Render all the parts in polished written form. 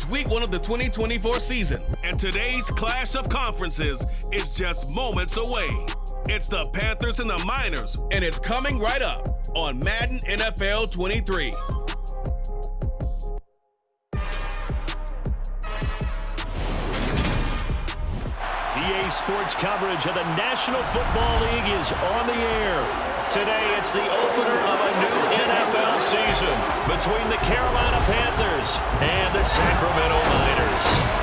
week 1 of the 2024 season, and today's clash of conferences is just moments away. It's the Panthers and the Miners, and it's coming right up on Madden NFL 23. EA Sports coverage of the National Football League is on the air. Today, it's the opener of a new NFL season between the Carolina Panthers and the Sacramento Miners.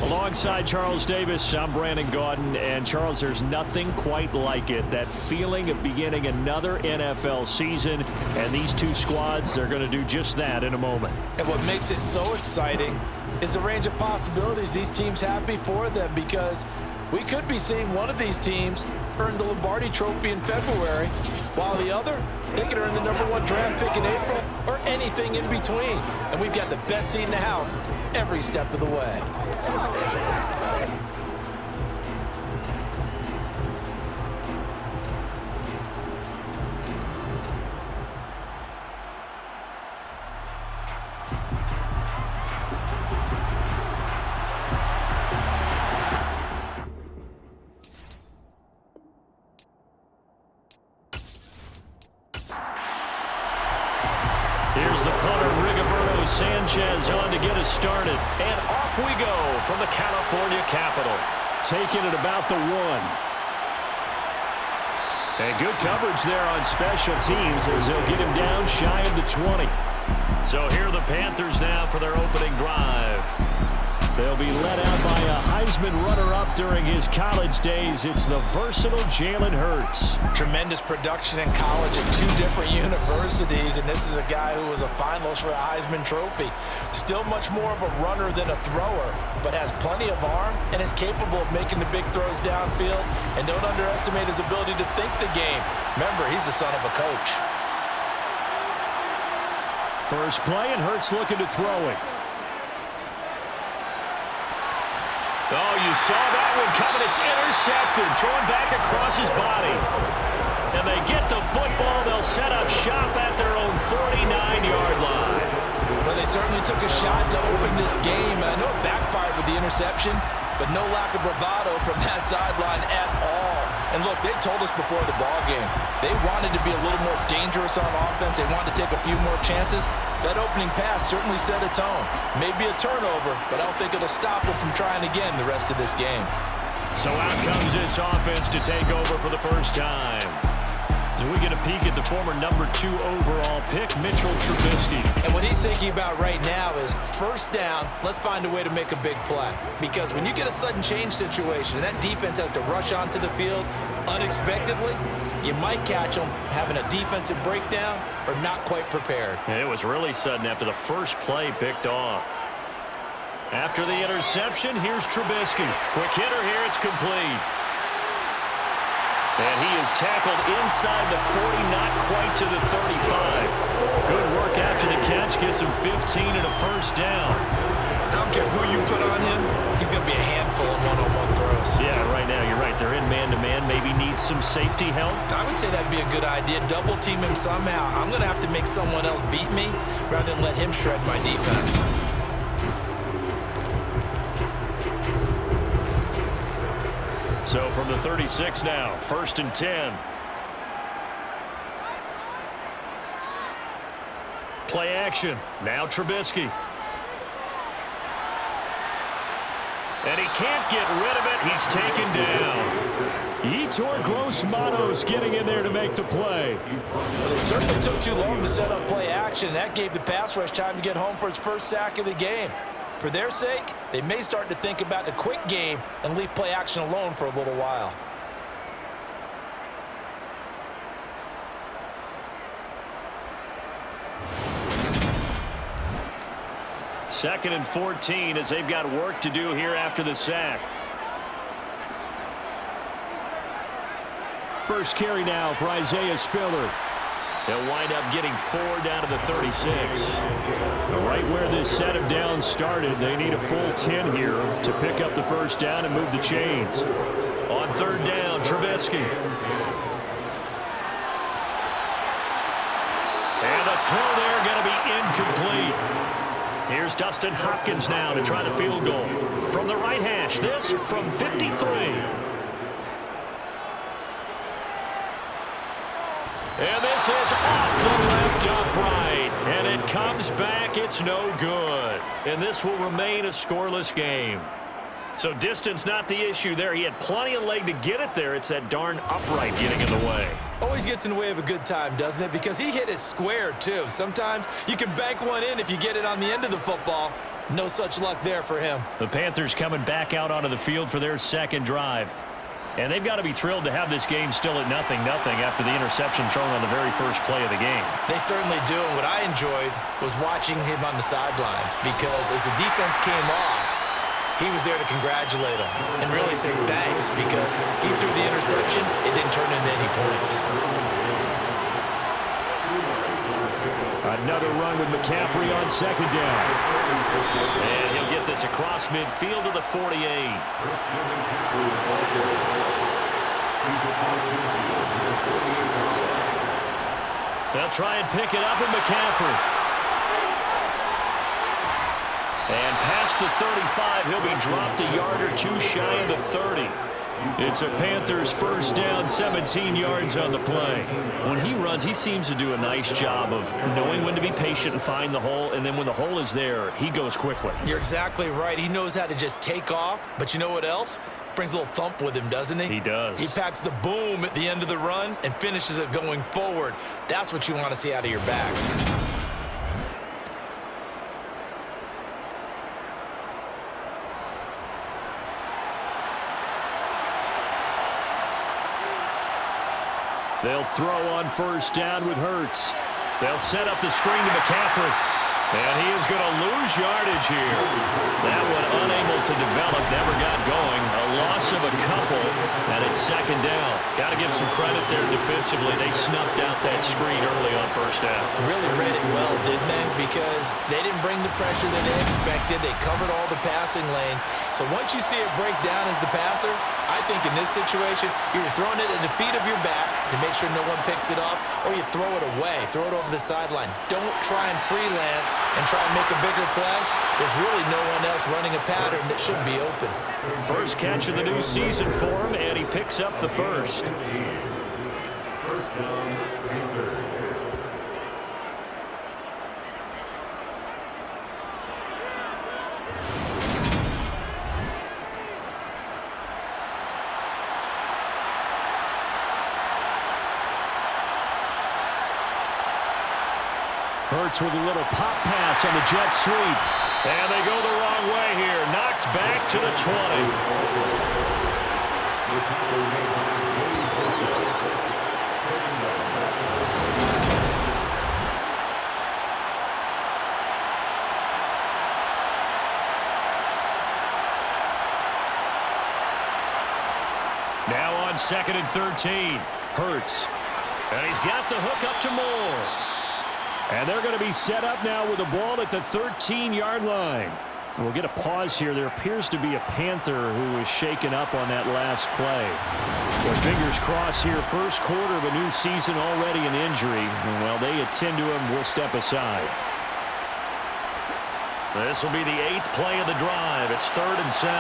Alongside Charles Davis, I'm Brandon Gaudin. And Charles, there's nothing quite like it. That feeling of beginning another NFL season. And these two squads, they're going to do just that in a moment. And what makes it so exciting is the range of possibilities these teams have before them, because we could be seeing one of these teams earn the Lombardi Trophy in February, while the other, they could earn the #1 draft pick in April, or anything in between. And we've got the best seat in the house every step of the way. Here's the punter, Rigoberto Sanchez, on to get us started. And off we go from the California capital. Taking it about the 1. And good coverage there on special teams as they'll get him down shy of the 20. So here are the Panthers now for their opening drive. They'll be led out by a Heisman runner-up during his college days. It's the versatile Jalen Hurts. Tremendous production in college at 2 different universities, and this is a guy who was a finalist for a Heisman Trophy. Still much more of a runner than a thrower, but has plenty of arm and is capable of making the big throws downfield. And don't underestimate his ability to think the game. Remember, he's the son of a coach. First play, and Hurts looking to throw it. Oh, you saw that one coming. It's intercepted, thrown back across his body. And they get the football. They'll set up shop at their own 49-yard line. Well, they certainly took a shot to open this game. I know it backfired with the interception, but no lack of bravado from that sideline at all. And look, they told us before the ball game, they wanted to be a little more dangerous on offense. They wanted to take a few more chances. That opening pass certainly set a tone. Maybe a turnover, but I don't think it'll stop them from trying again the rest of this game. So out comes this offense to take over for the first time. As we get a peek at the former #2 overall pick, Mitchell Trubisky. And what he's thinking about right now is first down, let's find a way to make a big play. Because when you get a sudden change situation and that defense has to rush onto the field unexpectedly, you might catch them having a defensive breakdown or not quite prepared. It was really sudden after the first play picked off. After the interception, here's Trubisky. Quick hitter here, it's complete. And he is tackled inside the 40, not quite to the 35. Good work after the catch, gets him 15 and a first down. I don't care who you put on him, he's going to be a handful of one-on-one throws. Yeah, right now, you're right. They're in man-to-man. Maybe needs some safety help. I would say that'd be a good idea. Double team him somehow. I'm going to have to make someone else beat me rather than let him shred my defense. So from the 36 now, 1st and 10. Play action. Now Trubisky. And he can't get rid of it. He's taken down. Yetur Gross-Matos getting in there to make the play. Well, it certainly took too long to set up play action. That gave the pass rush time to get home for its first sack of the game. For their sake, they may start to think about the quick game and leave play action alone for a little while. Second and 14 as they've got work to do here after the sack. First carry now for Isaiah Spiller. They'll wind up getting 4 down to the 36. Right where this set of downs started, they need a full 10 here to pick up the first down and move the chains. On third down, Trubisky. And the throw there going to be incomplete. Here's Dustin Hopkins now to try the field goal. From the right hash, this from 53. And this is off the left upright. And it comes back. It's no good. And this will remain a scoreless game. So distance not the issue there. He had plenty of leg to get it there. It's that darn upright getting in the way. Always gets in the way of a good time, doesn't it? Because he hit it square, too. Sometimes you can bank one in if you get it on the end of the football. No such luck there for him. The Panthers coming back out onto the field for their second drive. And they've got to be thrilled to have this game still at 0-0 after the interception thrown on the very first play of the game. They certainly do. And what I enjoyed was watching him on the sidelines because as the defense came off, he was there to congratulate him and really say thanks because he threw the interception. It didn't turn into any points. Another run with McCaffrey on second down. And he'll get this across midfield to the 48. They'll try and pick it up with McCaffrey. And past the 35, he'll be dropped a yard or two shy of the 30. It's a Panthers first down, 17 yards on the play. When he runs, he seems to do a nice job of knowing when to be patient and find the hole, and then when the hole is there, he goes quickly. You're exactly right. He knows how to just take off, but you know what else? Brings a little thump with him, doesn't he? He does. He packs the boom at the end of the run and finishes it going forward. That's what you want to see out of your backs. They'll throw on first down with Hurts. They'll set up the screen to McCaffrey. And he is going to lose yardage here. That one unable to develop, never got going. A loss of a couple, and it's second down. Got to give some credit there defensively. They snuffed out that screen early on first down. Really read it well, didn't they? Because they didn't bring the pressure that they expected. They covered all the passing lanes. So once you see it break down as the passer, I think in this situation, you're throwing it at the feet of your back to make sure no one picks it up, or you throw it away, throw it over the sideline. Don't try and freelance and try and make a bigger play. There's really no one else running a pattern that should be open. First catch of the new season for him, and he picks up the first. First down, Panthers. Hurts with a little pop pass on the jet sweep. And they go the wrong way here. Knocked back to the 20. Now on 2nd and 13. Hurts. And he's got the hook up to Moore. And they're going to be set up now with the ball at the 13-yard line. We'll get a pause here. There appears to be a Panther who is shaken up on that last play. Their fingers crossed here. First quarter of a new season, already an injury. And while they attend to him, we'll step aside. This will be the 8th play of the drive. It's 3rd and 7.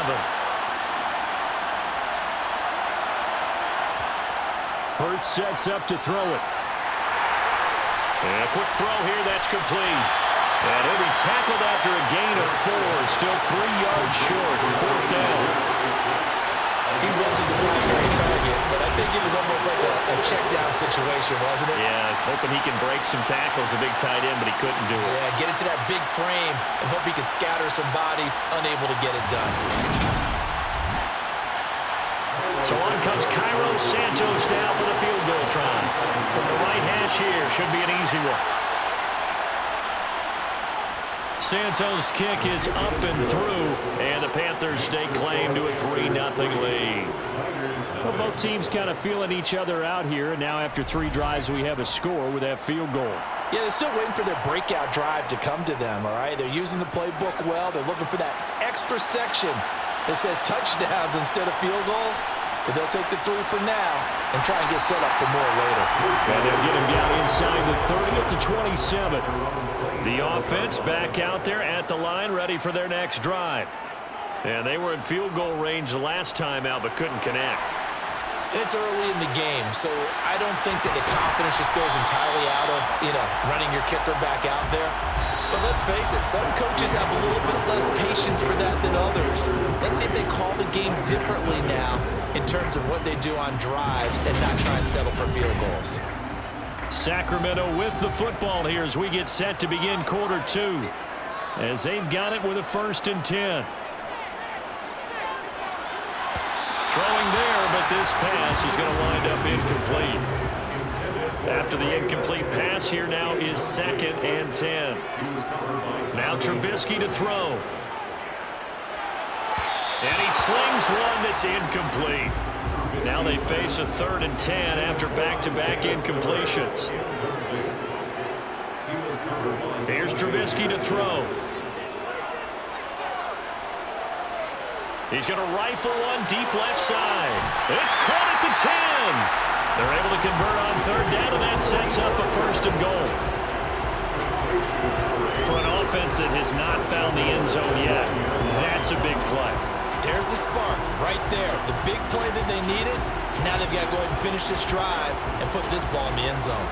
Hurts sets up to throw it. And a quick throw here, that's complete. And he'll be tackled after a gain of 4. Still 3 yards short. 4th down. He wasn't the primary target, but I think it was almost like a check down situation, wasn't it? Yeah, hoping he can break some tackles, a big tight end, but he couldn't do it. Yeah, get into that big frame and hope he can scatter some bodies, unable to get it done. So on comes Cairo Santos now for the field goal try. From the right hash here, should be an easy one. Santos' kick is up and through, and the Panthers stake claim to a 3-0 lead. Well, both teams kind of feeling each other out here, and now after 3 drives, we have a score with that field goal. Yeah, they're still waiting for their breakout drive to come to them, all right? They're using the playbook well. They're looking for that extra section that says touchdowns instead of field goals. but they'll take the 3 for now and try and get set up for more later. And they'll get him down inside the 30 at the 27. The offense back out there at the line, ready for their next drive. And they were in field goal range the last time out, but couldn't connect. It's early in the game, so I don't think that the confidence just goes entirely out of, running your kicker back out there. But let's face it, some coaches have a little bit less patience for that than others. Let's see if they call the game differently now in terms of what they do on drives and not try and settle for field goals. Sacramento with the football here as we get set to begin quarter 2. As they've got it with a 1st and 10. Throwing there, but this pass is going to wind up incomplete. After the incomplete pass, here now is 2nd and 10. Now Trubisky to throw. And he slings one that's incomplete. Now they face a 3rd and 10 after back-to-back incompletions. Here's Trubisky to throw. He's going to rifle one deep left side. It's caught at the 10. They're able to convert on 3rd down, and that sets up a 1st and goal. For an offense that has not found the end zone yet, that's a big play. There's the spark right there. The big play that they needed. Now they've got to go ahead and finish this drive and put this ball in the end zone.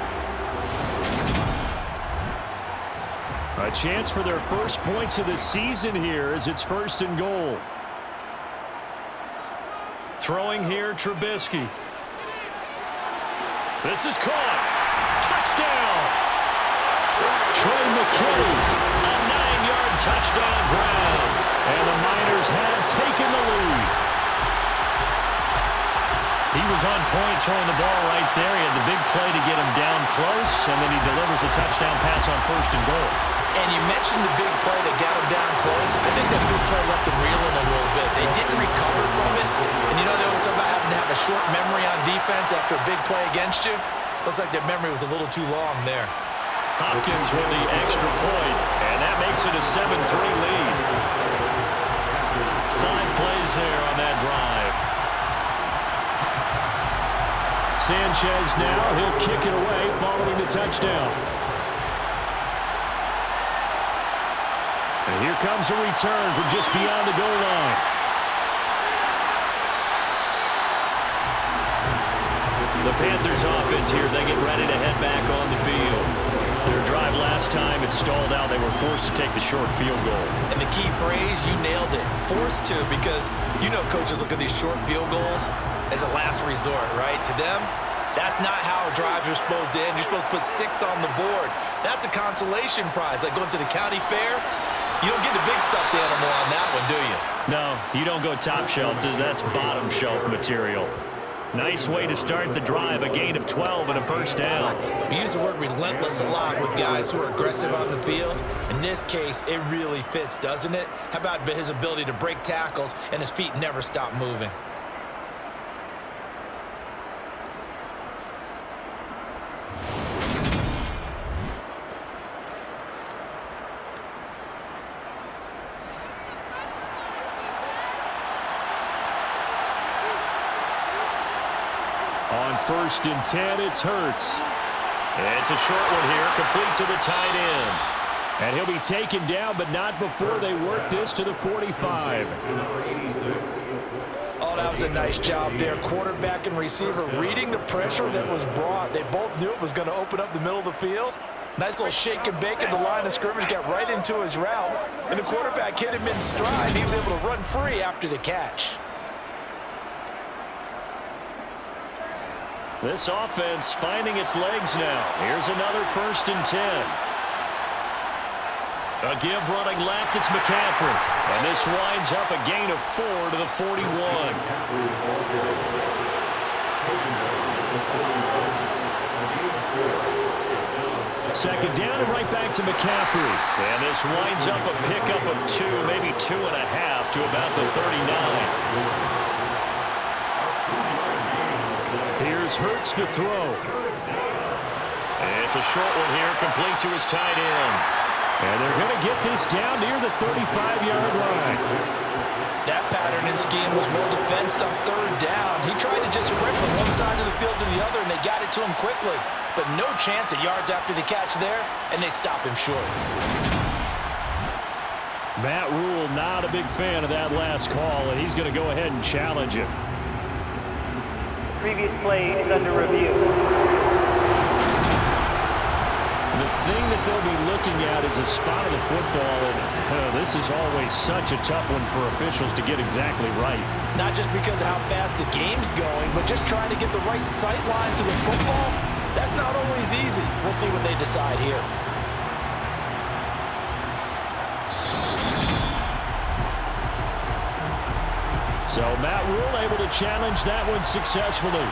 A chance for their first points of the season here as it's 1st and goal. Throwing here, Trubisky. This is caught. Touchdown! Trey McKinney, a 9-yard touchdown ground. And the Miners have taken the lead. He was on point throwing the ball right there. He had the big play to get him down close, and then he delivers a touchdown pass on 1st and goal. And you mentioned the big play that got him down close. I think that big play left them reeling a little bit. They didn't recover from it. And they always talk about having to have a short memory on defense after a big play against you. Looks like their memory was a little too long there. Hopkins with the extra point, and that makes it a 7-3 lead. 5 plays there on that drive. Sanchez now, he'll kick it away following the touchdown. And here comes a return from just beyond the goal line. The Panthers offense here, they get ready to head back on the field. Their drive last time, it stalled out. They were forced to take the short field goal. And the key phrase, you nailed it. Forced to, because coaches look at these short field goals as a last resort, right? To them, that's not how drives are supposed to end. You're supposed to put 6 on the board. That's a consolation prize. Like going to the county fair, you don't get the big stuffed animal on that one, do you? No, you don't go top shelf. That's bottom shelf material. Nice way to start the drive, a gain of 12 and a 1st down. We use the word relentless a lot with guys who are aggressive on the field. In this case, it really fits, doesn't it? How about his ability to break tackles and his feet never stop moving? On 1st and 10, it's Hurts. It's a short one here, complete to the tight end. And he'll be taken down, but not before they work this to the 45. Oh, that was a nice job there. Quarterback and receiver reading the pressure that was brought. They both knew it was going to open up the middle of the field. Nice little shake and bake at the line of scrimmage, got right into his route. And the quarterback hit him in stride. He was able to run free after the catch. This offense finding its legs now. Here's another 1st and 10. A give running left, it's McCaffrey. And this winds up a gain of 4 to the 41. Second down and right back to McCaffrey. And this winds up a pickup of 2, maybe 2.5 to about the 39. Here's Hurts to throw. And it's a short one here, complete to his tight end. And they're going to get this down near the 35-yard line. That pattern and scheme was well defensed on third down. He tried to just sprint from one side of the field to the other, and they got it to him quickly. But no chance at yards after the catch there, and they stop him short. Matt Rule not a big fan of that last call, and he's going to go ahead and challenge it. Previous play is under review. The thing that they'll be looking at is a spot of the football, and this is always such a tough one for officials to get exactly right. Not just because of how fast the game's going, but just trying to get the right sight line to the football. That's not always easy. We'll see what they decide here. So Matt Rule able to challenge that one successfully.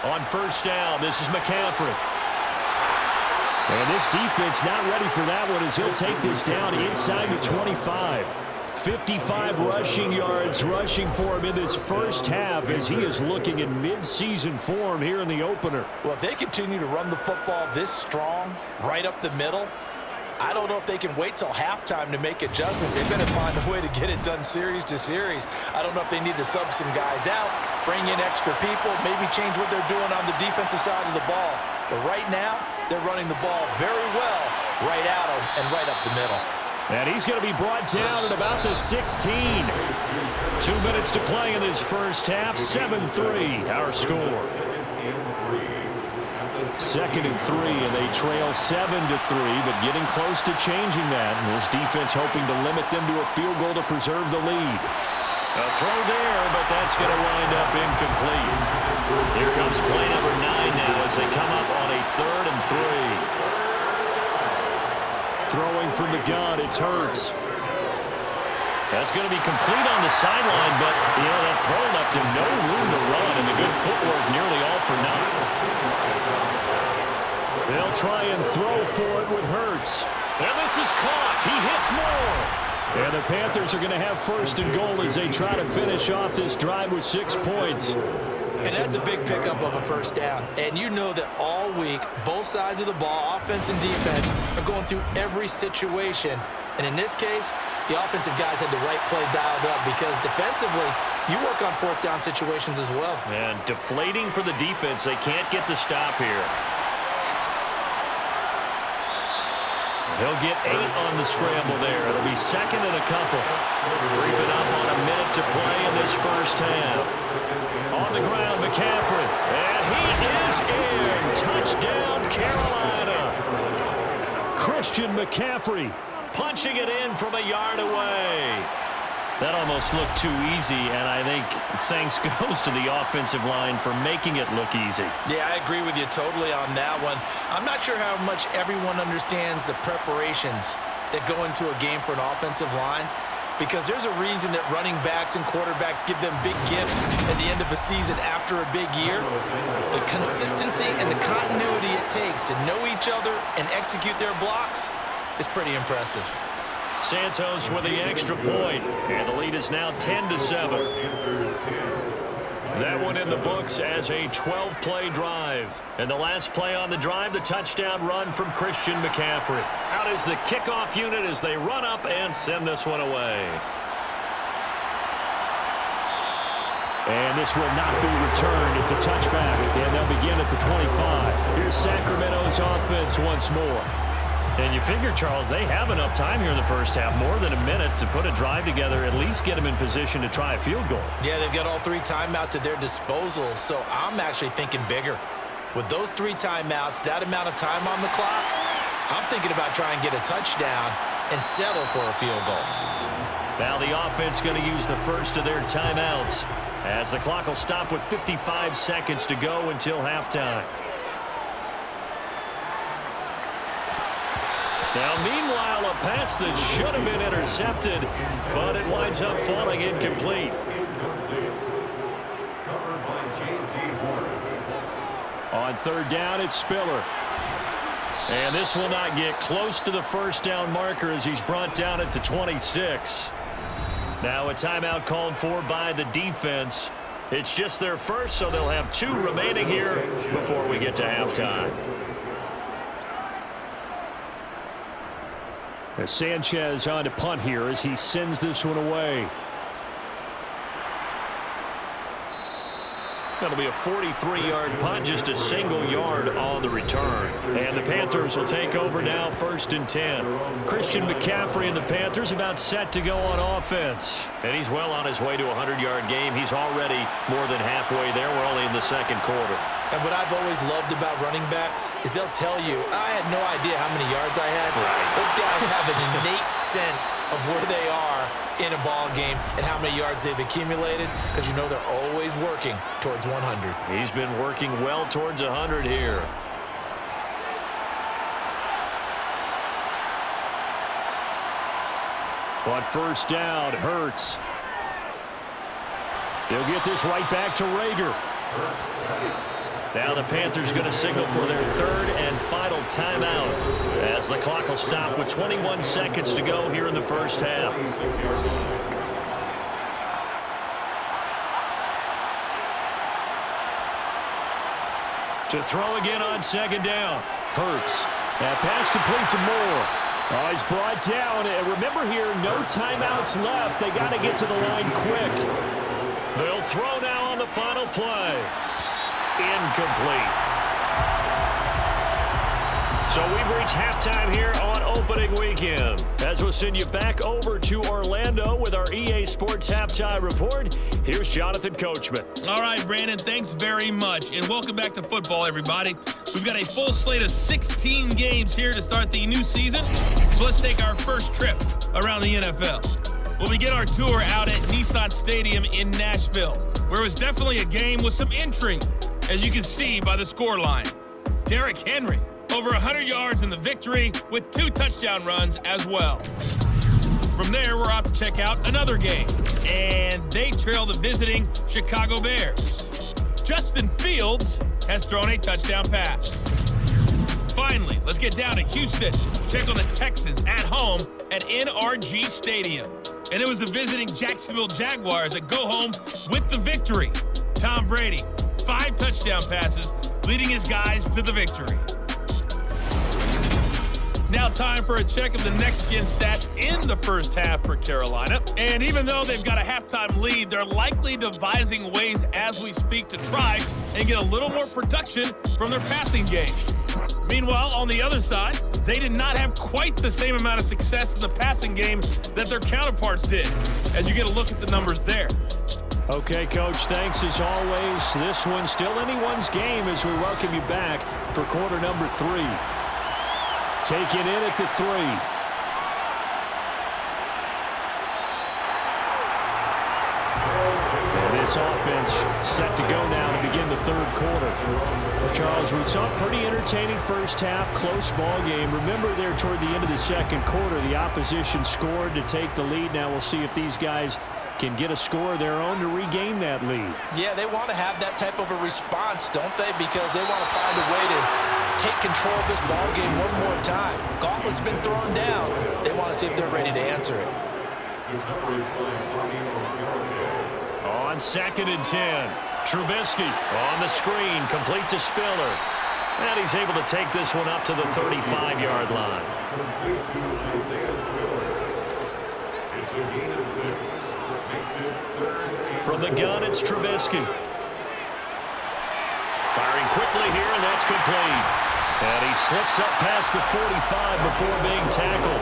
On first down, this is McCaffrey. And this defense not ready for that one as he'll take this down inside the 25. 55 rushing yards rushing for him in this first half as he is looking in mid-season form here in the opener. Well, if they continue to run the football this strong, right up the middle, I don't know if they can wait till halftime to make adjustments. They better find a way to get it done series to series. I don't know if they need to sub some guys out, bring in extra people, maybe change what they're doing on the defensive side of the ball. But right now, they're running the ball very well right at them and right up the middle. And he's going to be brought down at about the 16. 2 minutes to play in this first half. 7-3, our score. 2nd and 3, and they trail 7-3, but getting close to changing that. And this defense hoping to limit them to a field goal to preserve the lead. A throw there, but that's going to wind up incomplete. Here comes play number 9 now as they come up on a 3rd and 3. Throwing from the gun, it's Hurts. That's going to be complete on the sideline, but, that throw left him no room to run, and the good footwork nearly all for naught. They'll try and throw for it with Hurts. And this is caught. He hits more. And the Panthers are going to have 1st and goal as they try to finish off this drive with 6 points. And that's a big pickup of a first down. And you know that all week, both sides of the ball, offense and defense, are going through every situation. And in this case, the offensive guys had the right play dialed up because defensively, you work on 4th down situations as well. And deflating for the defense. They can't get the stop here. He'll get 8 on the scramble there. It'll be 2nd and a couple. Creeping up on a minute to play in this first half. On the ground, McCaffrey. And he is in. Touchdown, Carolina. Christian McCaffrey punching it in from a yard away. That almost looked too easy, and I think thanks goes to the offensive line for making it look easy. Yeah, I agree with you totally on that one. I'm not sure how much everyone understands the preparations that go into a game for an offensive line, because there's a reason that running backs and quarterbacks give them big gifts at the end of a season after a big year. The consistency and the continuity it takes to know each other and execute their blocks is pretty impressive. Santos with the extra point, and the lead is now 10-7. That one in the books as a 12-play drive. And the last play on the drive, the touchdown run from Christian McCaffrey. Out is the kickoff unit as they run up and send this one away. And this will not be returned. It's a touchback, and they'll begin at the 25. Here's Sacramento's offense once more. And you figure, Charles, they have enough time here in the first half, more than a minute, to put a drive together, at least get them in position to try a field goal. Yeah, they've got all 3 timeouts at their disposal, so I'm actually thinking bigger. With those 3 timeouts, that amount of time on the clock, I'm thinking about trying to get a touchdown and settle for a field goal. Now the offense going to use the first of their timeouts as the clock will stop with 55 seconds to go until halftime. Now, meanwhile, a pass that should have been intercepted, but it winds up falling incomplete. On 3rd down, it's Spiller. And this will not get close to the first down marker as he's brought down at the 26. Now a timeout called for by the defense It's just their first, so they'll have 2 remaining here before we get to halftime. As Sanchez on to punt here as he sends this one away. That'll be a 43-yard punt, just a single yard on the return. And the Panthers will take over now, 1st and 10. Christian McCaffrey and the Panthers about set to go on offense. And he's well on his way to a 100-yard game. He's already more than halfway there. We're only in the 2nd quarter. And what I've always loved about running backs is they'll tell you, I had no idea how many yards I had. Right. Those guys have an innate sense of where they are in a ball game and how many yards they've accumulated, because you know they're always working towards 100. He's been working well towards 100 here. On 1st down, Hurts. He'll get this right back to Rager. Now the Panthers going to signal for their 3rd and final timeout as the clock will stop with 21 seconds to go here in the first half. To throw again on 2nd down. Hurts. That pass complete to Moore. Oh, he's brought down. And remember here, no timeouts left. They got to get to the line quick. They'll throw now on the final play. Incomplete. So we've reached halftime here on opening weekend. As we'll send you back over to Orlando with our EA Sports Halftime Report, here's Jonathan Coachman. All right, Brandon, thanks very much. And welcome back to football, everybody. We've got a full slate of 16 games here to start the new season. So let's take our first trip around the NFL. We'll begin our tour out at Nissan Stadium in Nashville, where it was definitely a game with some intrigue, as you can see by the scoreline. Derrick Henry, over 100 yards in the victory with 2 touchdown runs as well. From there, we're off to check out another game, and they trail the visiting Chicago Bears. Justin Fields has thrown a touchdown pass. Finally, let's get down to Houston. Check on the Texans at home at NRG Stadium. And it was the visiting Jacksonville Jaguars that go home with the victory. Tom Brady, 5 touchdown passes, leading his guys to the victory. Now time for a check of the next-gen stats in the first half for Carolina. And even though they've got a halftime lead, they're likely devising ways as we speak to try and get a little more production from their passing game. Meanwhile, on the other side, they did not have quite the same amount of success in the passing game that their counterparts did, as you get a look at the numbers there. Okay, Coach, thanks as always. This one's still anyone's game as we welcome you back for quarter number 3. Taking in at the 3. And this offense set to go now to begin the 3rd quarter. Charles, we saw a pretty entertaining first half, close ball game. Remember there toward the end of the 2nd quarter, the opposition scored to take the lead. Now we'll see if these guys can get a score of their own to regain that lead. Yeah, they want to have that type of a response, don't they? Because they want to find a way to take control of this ball game one more time. Gauntlet's been thrown down. They want to see if they're ready to answer it. On 2nd and 10, Trubisky on the screen, complete to Spiller. And he's able to take this one up to the 35-yard line. It's a gain of 6. From the gun, it's Trubisky. Firing quickly here, and that's complete. And he slips up past the 45 before being tackled.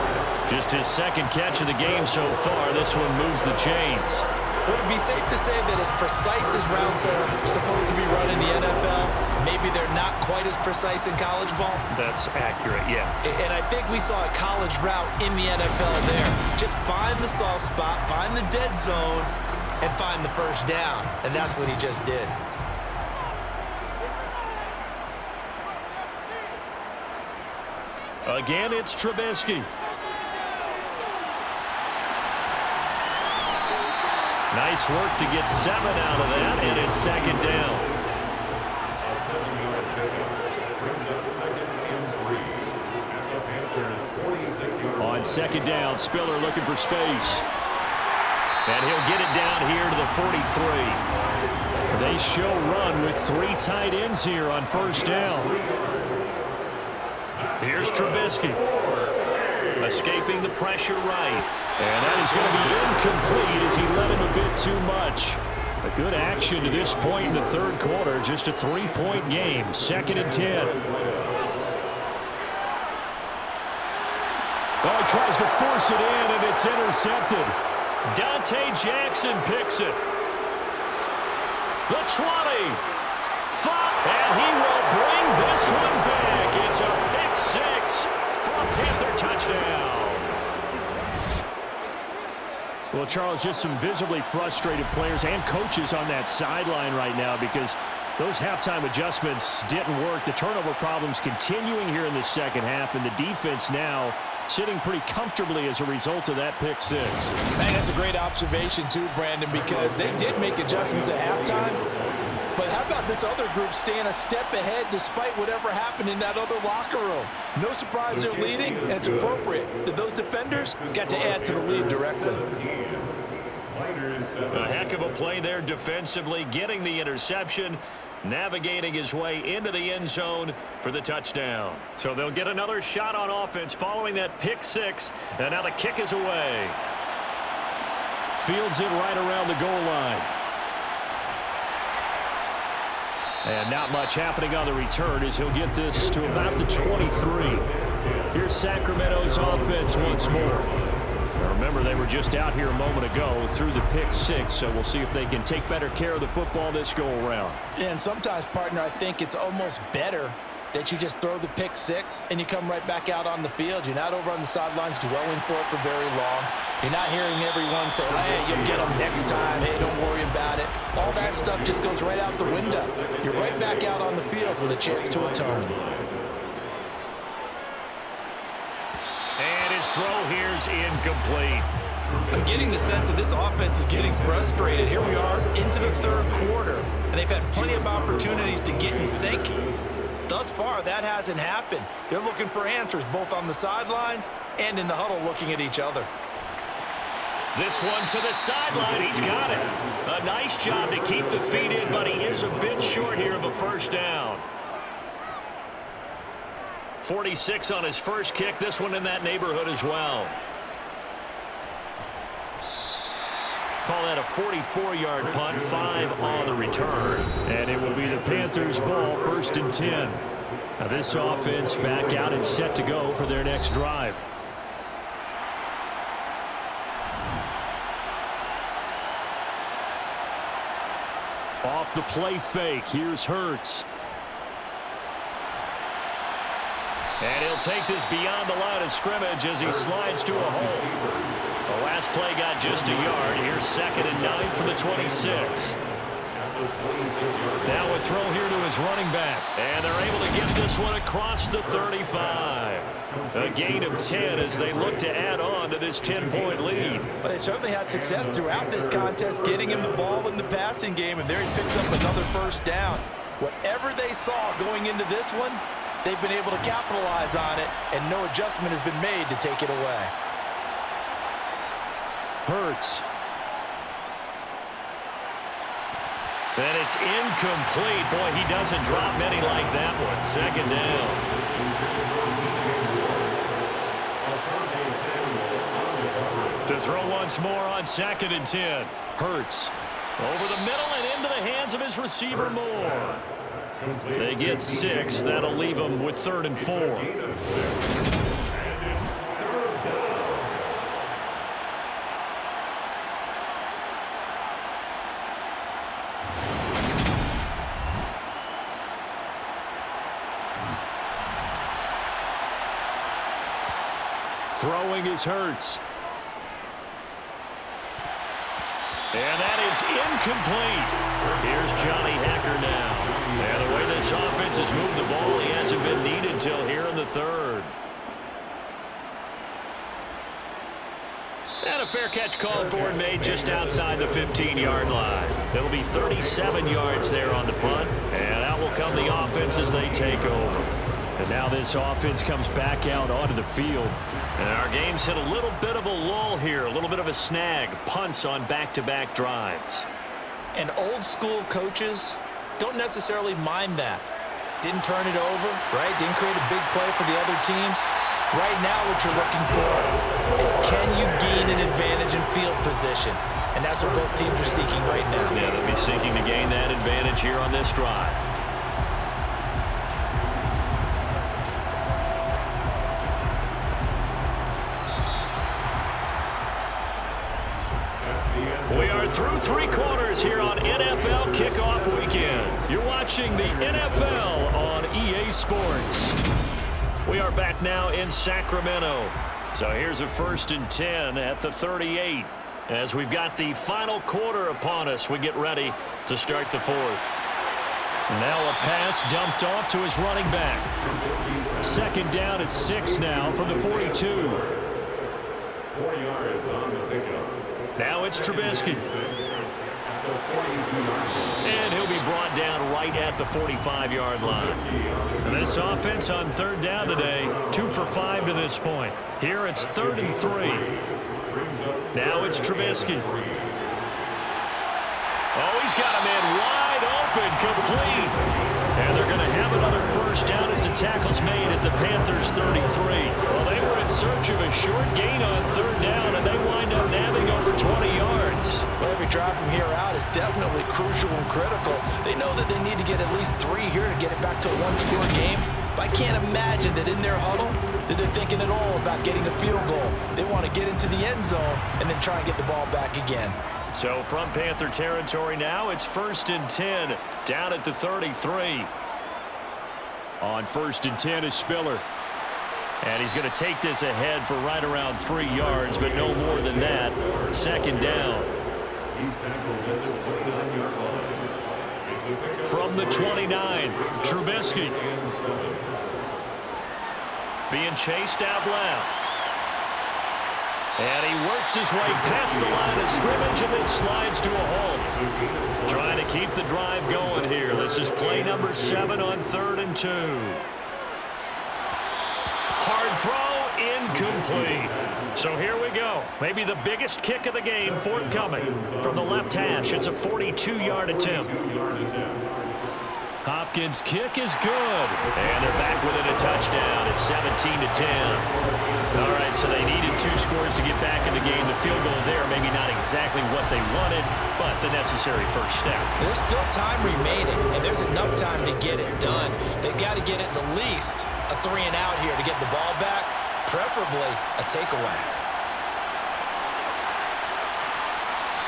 Just his 2nd catch of the game so far. This one moves the chains. Would it be safe to say that as precise as routes are supposed to be run in the NFL, maybe they're not quite as precise in college ball? That's accurate, yeah. And I think we saw a college route in the NFL there. Just find the soft spot, find the dead zone, and find the first down. And that's what he just did. Again, it's Trubisky. Nice work to get 7 out of that, and it's 2nd down. A 7-yard pickup brings up 2nd and 3. The Panthers 46-yard line. On 2nd down, Spiller looking for space. And he'll get it down here to the 43. They show run with 3 tight ends here on first down. Here's Trubisky. Escaping the pressure right. And that is going to be incomplete as he led him a bit too much. A good action to this point in the third quarter. Just a 3-point game. 2nd and 10. Oh, he tries to force it in, and it's intercepted. Dante Jackson picks it. The 20. 5. And he will bring this one back. It's a pick 6 for a Panther touchdown. Well, Charles, just some visibly frustrated players and coaches on that sideline right now because those halftime adjustments didn't work. The turnover problems continuing here in the second half, and the defense now sitting pretty comfortably as a result of that pick 6. Man, that's a great observation too, Brandon, because they did make adjustments at halftime. But how about this other group staying a step ahead despite whatever happened in that other locker room? No surprise they're leading, and it's appropriate that those defenders got to add to the lead directly. A heck of a play there defensively, getting the interception, navigating his way into the end zone for the touchdown. So they'll get another shot on offense following that pick 6, and now the kick is away. Fields it right around the goal line. And not much happening on the return as he'll get this to about the 23. Here's Sacramento's offense once more. Now remember, they were just out here a moment ago through the pick 6, so we'll see if they can take better care of the football this go-around. Yeah, and sometimes, partner, I think it's almost better that you just throw the pick 6 and you come right back out on the field. You're not over on the sidelines dwelling for it for very long. You're not hearing everyone say, hey, you'll get them next time. Hey, don't worry about it. All that stuff just goes right out the window. You're right back out on the field with a chance to atone. And his throw here's incomplete. I'm getting the sense that this offense is getting frustrated. Here we are into the third quarter, and they've had plenty of opportunities to get in sync. Thus far, that hasn't happened. They're looking for answers both on the sidelines and in the huddle looking at each other. This one to the sideline. He's got it. A nice job to keep the feet in, but he is a bit short here of a first down. 46 on his first kick. This one in that neighborhood as well. Call that a 44-yard punt, 5 on the return. And it will be the Panthers' ball, 1st and 10. Now this offense back out and set to go for their next drive. Off the play fake, here's Hurts. And he'll take this beyond the line of scrimmage as he slides to a hole. The last play got just a yard. Here's 2nd and 9 for the 26. Now a throw here to his running back. And they're able to get this one across the 35. A gain of 10 as they look to add on to this 10-point lead. But they certainly had success throughout this contest, getting him the ball in the passing game, and there he picks up another first down. Whatever they saw going into this one, they've been able to capitalize on it, and no adjustment has been made to take it away. Hurts. And it's incomplete. Boy, he doesn't drop many like that one. 2nd down. To throw once more on 2nd and 10. Hurts. Over the middle and into the hands of his receiver Moore. They get 6. That'll leave them with 3rd and 4. Throwing is Hurts. And that is incomplete. Here's Johnny Hacker now. And the way this offense has moved the ball, he hasn't been needed till here in the 3rd. And a fair catch called for and made just outside the 15-yard line. It'll be 37 yards there on the punt. And out will come the offense as they take over. And now this offense comes back out onto the field. And our game's hit a little bit of a lull here, a little bit of a snag. Punts on back-to-back drives. And old school coaches don't necessarily mind that. Didn't turn it over, right? Didn't create a big play for the other team. Right now what you're looking for is can you gain an advantage in field position? And that's what both teams are seeking right now. Yeah, they'll be seeking to gain that advantage here on this drive. We are through 3 quarters here on NFL Kickoff Weekend. You're watching the NFL on EA Sports. We are back now in Sacramento. So here's a 1st and 10 at the 38. As we've got the final quarter upon us, we get ready to start the 4th. Now a pass dumped off to his running back. 2nd down at 6 now from the 42. 4 yards on the pickup. Now it's Trubisky. And he'll be brought down right at the 45-yard line. And this offense on 3rd down today, 2 for 5 to this point. Here it's 3rd and 3. Now it's Trubisky. Oh, he's got a man wide open, complete. And they're going to have another 1st down as the tackle's made at the Panthers' 33. Well, they were in search of a short gain on 3rd down, and they wind up nabbing over 20 yards. Well, every drive from here out is definitely crucial and critical. They know that they need to get at least 3 here to get it back to a 1-score game. But I can't imagine that in their huddle that they're thinking at all about getting a field goal. They want to get into the end zone and then try and get the ball back again. So from Panther territory now, it's 1st and 10 down at the 33. On 1st and 10 is Spiller. And he's going to take this ahead for right around 3 yards, but no more than that. 2nd down. He's tackled at the 29-yard line. From the 29, Trubisky. Being chased out left. And he works his way past the line of scrimmage and then slides to a halt. Trying to keep the drive going here. This is play number 7 on 3rd and 2. Hard throw, incomplete. So here we go. Maybe the biggest kick of the game forthcoming. From the left hash, it's a 42-yard attempt. Hopkins' kick is good. And they're back within a touchdown. It's 17-10. All right, so they needed 2 scores to get back in the game. The field goal there, maybe not exactly what they wanted, but the necessary first step. There's still time remaining, and there's enough time to get it done. They've got to get at the least a 3-and-out here to get the ball back, preferably a takeaway.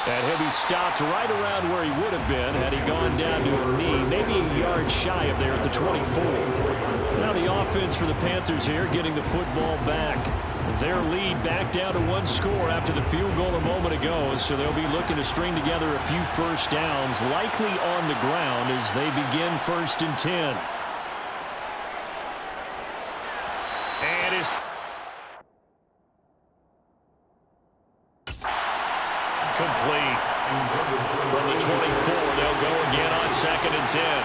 And he'll be stopped right around where he would have been had he gone down to a knee, maybe a yard shy of there at the 24. Now the offense for the Panthers here getting the football back. Their lead back down to 1 score after the field goal a moment ago, so they'll be looking to string together a few 1st downs, likely on the ground as they begin 1st and 10. And it's complete. From the 24, they'll go again on 2nd and 10.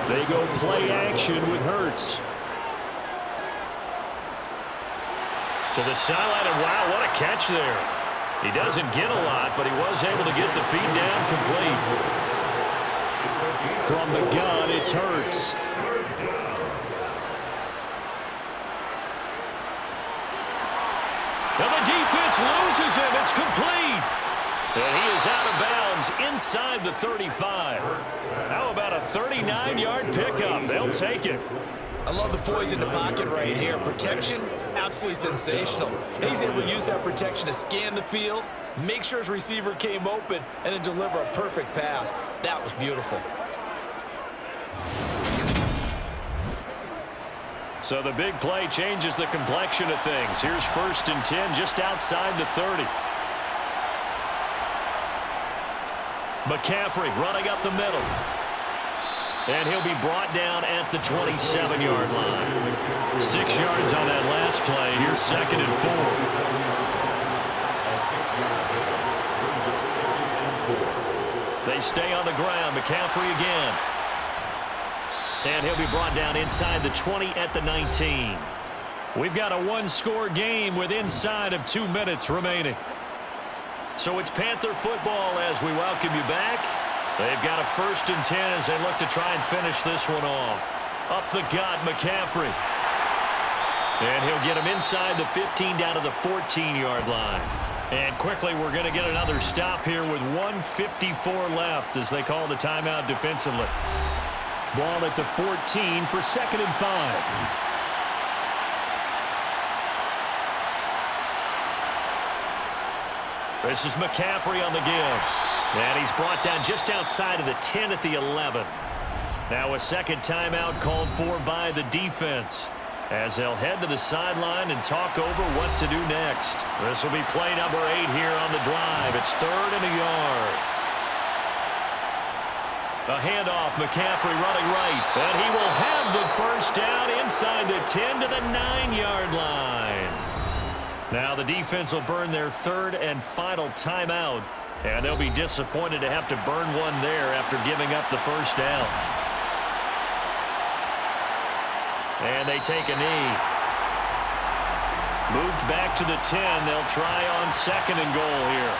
They go play action with Hurts. To the sideline, and wow, what a catch there. He doesn't get a lot, but he was able to get the feed down complete. From the gun, it's Hurts. Now the defense loses him. It's complete. And he is out of bounds inside the 35. How about a 39-yard pickup? They'll take it. I love the poise in the pocket right here. Protection, absolutely sensational. And he's able to use that protection to scan the field, make sure his receiver came open, and then deliver a perfect pass. That was beautiful. So the big play changes the complexion of things. Here's 1st and 10 just outside the 30. McCaffrey running up the middle. And he'll be brought down at the 27-yard line. 6 yards on that last play. Here's 2nd and 4. They stay on the ground. McCaffrey again. And he'll be brought down inside the 20 at the 19. We've got a 1-score game with inside of 2 minutes remaining. So it's Panther football as we welcome you back. They've got a 1st and 10 as they look to try and finish this one off. Up the gut, McCaffrey. And he'll get him inside the 15 down to the 14-yard line. And quickly we're going to get another stop here with 1:54 left as they call the timeout defensively. Ball at the 14 for 2nd and 5. This is McCaffrey on the give. And he's brought down just outside of the 10 at the 11. Now a second timeout called for by the defense as they'll head to the sideline and talk over what to do next. This will be play number 8 here on the drive. It's 3rd and a yard. A handoff, McCaffrey running right. And he will have the first down inside the 10 to the 9-yard line. Now the defense will burn their 3rd and final timeout. And they'll be disappointed to have to burn one there after giving up the first down. And they take a knee. Moved back to the 10. They'll try on 2nd and goal here.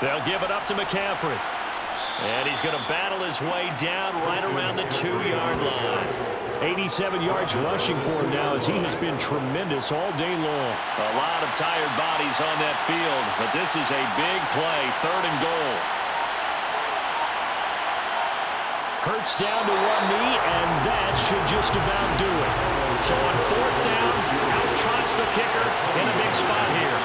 They'll give it up to McCaffrey. And he's going to battle his way down right around the 2-yard line. 87 yards rushing for him now as he has been tremendous all day long. A lot of tired bodies on that field, but this is a big play, 3rd and goal. Hurts down to one knee, and that should just about do it. So on 4th down, out trots the kicker in a big spot here.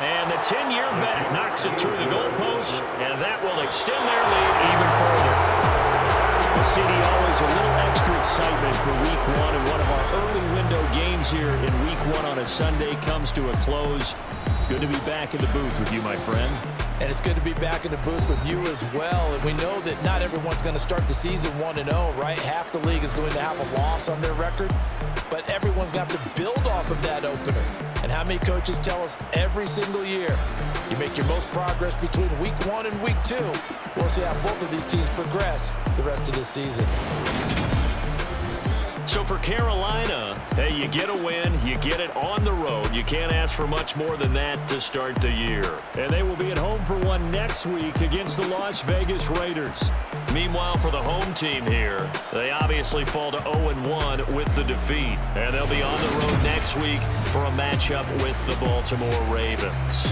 And the 10-year vet knocks it through the goalpost, and that will extend their lead even further. The city always a little extra excitement for Week 1, and one of our early window games here in Week 1 on a Sunday comes to a close. Good to be back in the booth with you, my friend. And it's good to be back in the booth with you as well. And we know that not everyone's going to start the season 1-0, right? Half the league is going to have a loss on their record. But everyone's going to have to build off of that opener. And how many coaches tell us every single year, you make your most progress between Week 1 and Week 2. We'll see how both of these teams progress the rest of this season. So for Carolina, hey, you get a win, you get it on the road. You can't ask for much more than that to start the year. And they will be at home for one next week against the Las Vegas Raiders. Meanwhile, for the home team here, they obviously fall to 0-1 with the defeat. And they'll be on the road next week for a matchup with the Baltimore Ravens.